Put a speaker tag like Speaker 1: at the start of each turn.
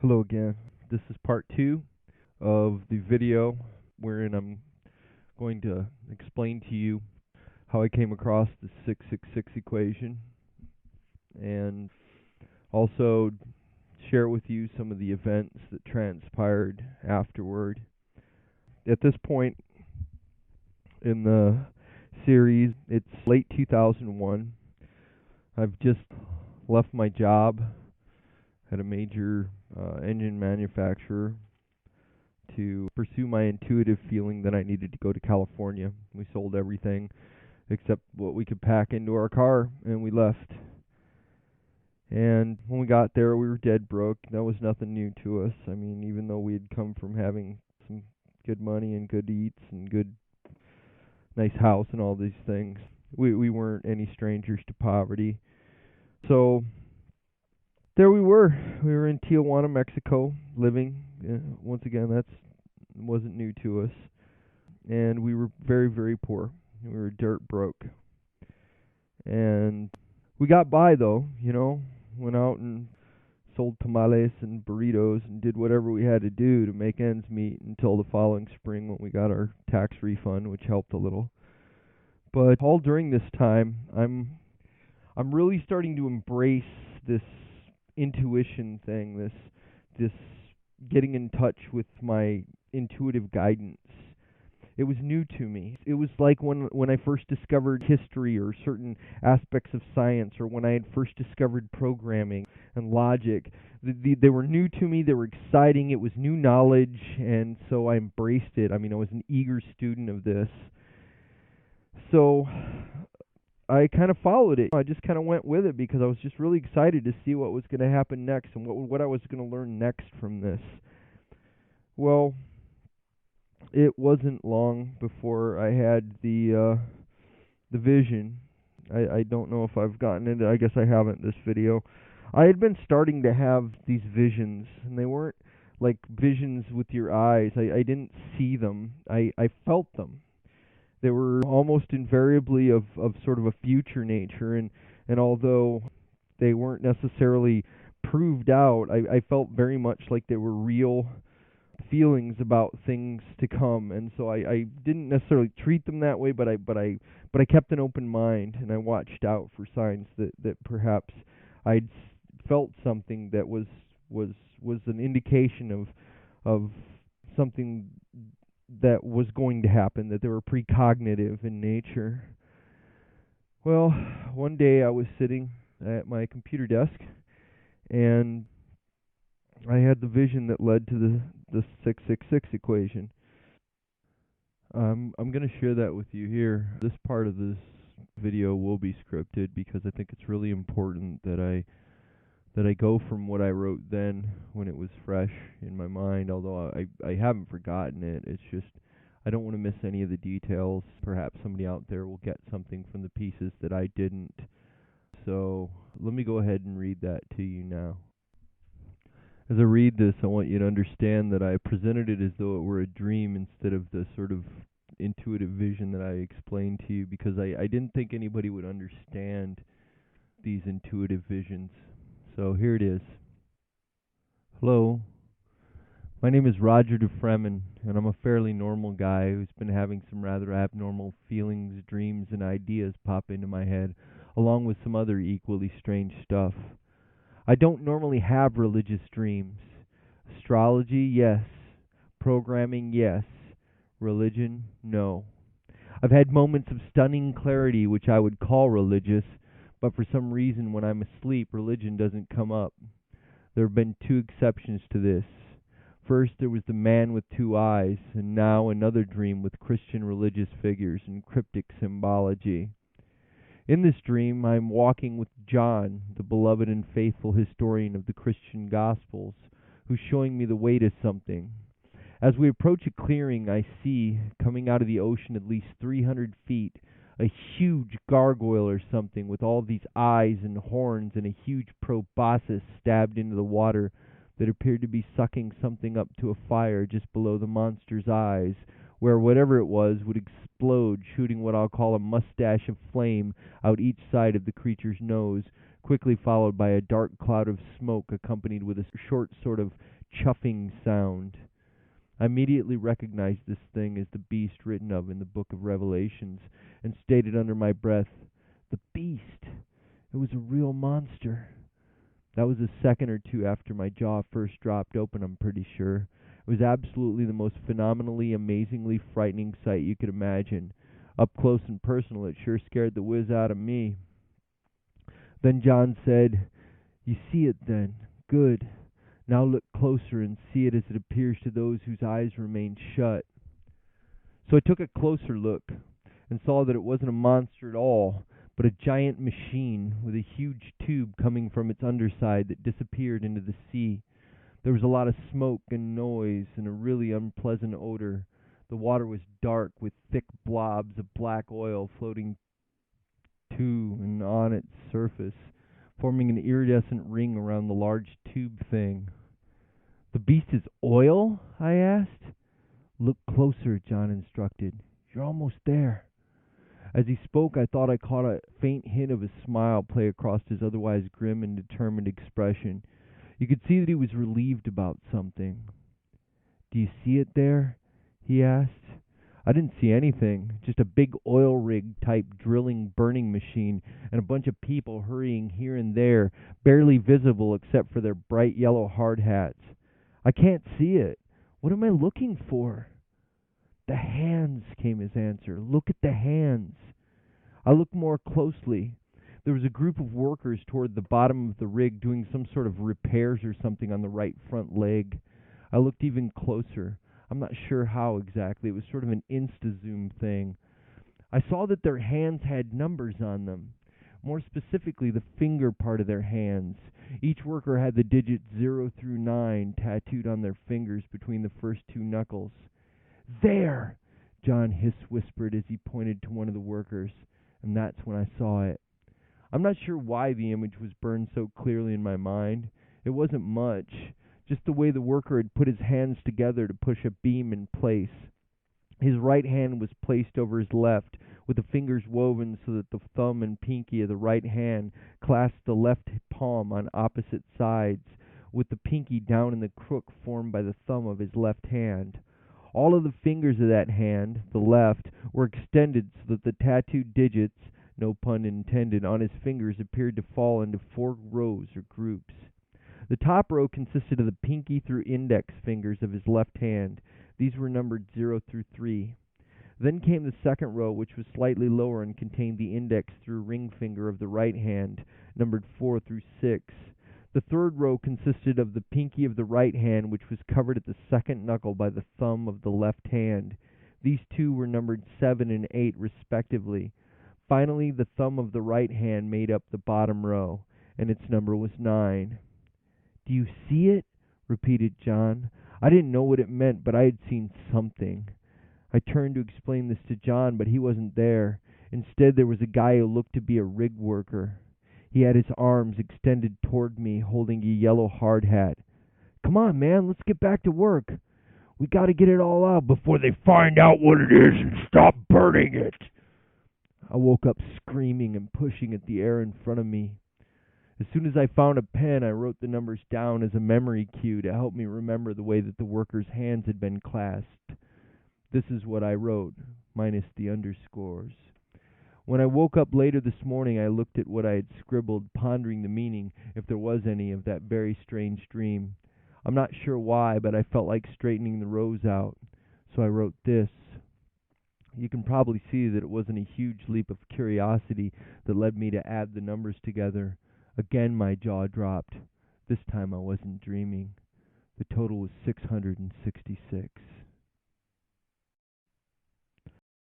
Speaker 1: Hello again. This is part two of the video wherein I'm going to explain to you how I came across the 666 equation and also share with you some of the events that transpired afterward. At this point in the series, it's late 2001. I've just left my job at a major engine manufacturer to pursue my intuitive feeling that I needed to go to California. We sold everything except what we could pack into our car, and we left. And when we got there, we were dead broke. That was nothing new to us. I mean, even though we had come from having some good money and good eats and good, nice house and all these things, we weren't any strangers to poverty. So there we were. We were in Tijuana, Mexico, living. Once again, that wasn't new to us. And we were very, very poor. We were dirt broke. And we got by, though, went out and sold tamales and burritos and did whatever we had to do to make ends meet until the following spring when we got our tax refund, which helped a little. But all during this time, I'm really starting to embrace this intuition thing, this getting in touch with my intuitive guidance. It was new to me. It was like when I first discovered history or certain aspects of science, or when I had first discovered programming and logic. They were new to me. They were exciting. It was new knowledge, and so I embraced it. I mean, I was an eager student of this. So I kind of followed it. I just kind of went with it because I was just really excited to see what was going to happen next and what I was going to learn next from this. Well, it wasn't long before I had the vision. I don't know if I've gotten it. I guess I haven't this video. I had been starting to have these visions, and they weren't like visions with your eyes. I didn't see them. I felt them. They were almost invariably of sort of a future nature, and although they weren't necessarily proved out, I felt very much like they were real feelings about things to come, and so I didn't necessarily treat them that way, but I kept an open mind, and I watched out for signs that perhaps I'd felt something that was an indication of something that was going to happen, that they were precognitive in nature. Well, one day I was sitting at my computer desk, and I had the vision that led to the 666 equation. I'm going to share that with you here. This part of this video will be scripted because I think it's really important that I go from what I wrote then when it was fresh in my mind, although I haven't forgotten it. It's just I don't want to miss any of the details. Perhaps somebody out there will get something from the pieces that I didn't. So let me go ahead and read that to you now. As I read this, I want you to understand that I presented it as though it were a dream instead of the sort of intuitive vision that I explained to you, because I didn't think anybody would understand these intuitive visions. So here it is. Hello, my name is Roger Dafremen, and I'm a fairly normal guy who's been having some rather abnormal feelings, dreams, and ideas pop into my head, along with some other equally strange stuff. I don't normally have religious dreams. Astrology, yes. Programming, yes. Religion, no. I've had moments of stunning clarity which I would call religious, but for some reason when I'm asleep, religion doesn't come up. There have been two exceptions to this. First, there was the man with two eyes, and now another dream with Christian religious figures and cryptic symbology. In this dream, I am walking with John, the beloved and faithful historian of the Christian Gospels, who's showing me the way to something. As we approach a clearing, I see, coming out of the ocean at least 300 feet, a huge gargoyle or something with all these eyes and horns and a huge proboscis stabbed into the water that appeared to be sucking something up to a fire just below the monster's eyes, where whatever it was would explode, shooting what I'll call a mustache of flame out each side of the creature's nose, quickly followed by a dark cloud of smoke accompanied with a short sort of chuffing sound. I immediately recognized this thing as the beast written of in the book of Revelations, and stated under my breath, "The beast! It was a real monster." That was a second or two after my jaw first dropped open, I'm pretty sure. It was absolutely the most phenomenally, amazingly frightening sight you could imagine. Up close and personal, it sure scared the whiz out of me. Then John said, "You see it then? Good. Now look closer and see it as it appears to those whose eyes remain shut." So I took a closer look and saw that it wasn't a monster at all, but a giant machine with a huge tube coming from its underside that disappeared into the sea. There was a lot of smoke and noise and a really unpleasant odor. The water was dark with thick blobs of black oil floating to and on its surface, forming an iridescent ring around the large tube thing. "The beast is oil?" I asked. "Look closer," John instructed. "You're almost there." As he spoke, I thought I caught a faint hint of a smile play across his otherwise grim and determined expression. You could see that he was relieved about something. "Do you see it there?" he asked. I didn't see anything, just a big oil rig type drilling burning machine and a bunch of people hurrying here and there, barely visible except for their bright yellow hard hats. "I can't see it. What am I looking for?" "The hands," came his answer. "Look at the hands." I looked more closely. There was a group of workers toward the bottom of the rig doing some sort of repairs or something on the right front leg. I looked even closer. I'm not sure how exactly. It was sort of an insta-zoom thing. I saw that their hands had numbers on them. More specifically, the finger part of their hands. Each worker had the digits 0 through 9 tattooed on their fingers between the first two knuckles. "There!" John whispered as he pointed to one of the workers, and that's when I saw it. I'm not sure why the image was burned so clearly in my mind. It wasn't much, just the way the worker had put his hands together to push a beam in place. His right hand was placed over his left, with the fingers woven so that the thumb and pinky of the right hand clasped the left palm on opposite sides, with the pinky down in the crook formed by the thumb of his left hand. All of the fingers of that hand, the left, were extended so that the tattooed digits, no pun intended, on his fingers appeared to fall into 4 rows or groups. The top row consisted of the pinky through index fingers of his left hand. These were numbered 0 through 3. Then came the second row, which was slightly lower and contained the index through ring finger of the right hand, numbered 4 through 6. The third row consisted of the pinky of the right hand, which was covered at the second knuckle by the thumb of the left hand. These two were numbered 7 and 8, respectively. Finally, the thumb of the right hand made up the bottom row, and its number was 9. "Do you see it?" repeated John. I didn't know what it meant, but I had seen something. I turned to explain this to John, but he wasn't there. Instead, there was a guy who looked to be a rig worker. He had his arms extended toward me, holding a yellow hard hat. "Come on, man, let's get back to work. We got to get it all out before they find out what it is and stop burning it." I woke up screaming and pushing at the air in front of me. As soon as I found a pen, I wrote the numbers down as a memory cue to help me remember the way that the workers' hands had been clasped. This is what I wrote, minus the underscores. When I woke up later this morning, I looked at what I had scribbled, pondering the meaning, if there was any, of that very strange dream. I'm not sure why, but I felt like straightening the rows out. So I wrote this. You can probably see that it wasn't a huge leap of curiosity that led me to add the numbers together. Again, my jaw dropped. This time I wasn't dreaming. The total was 666.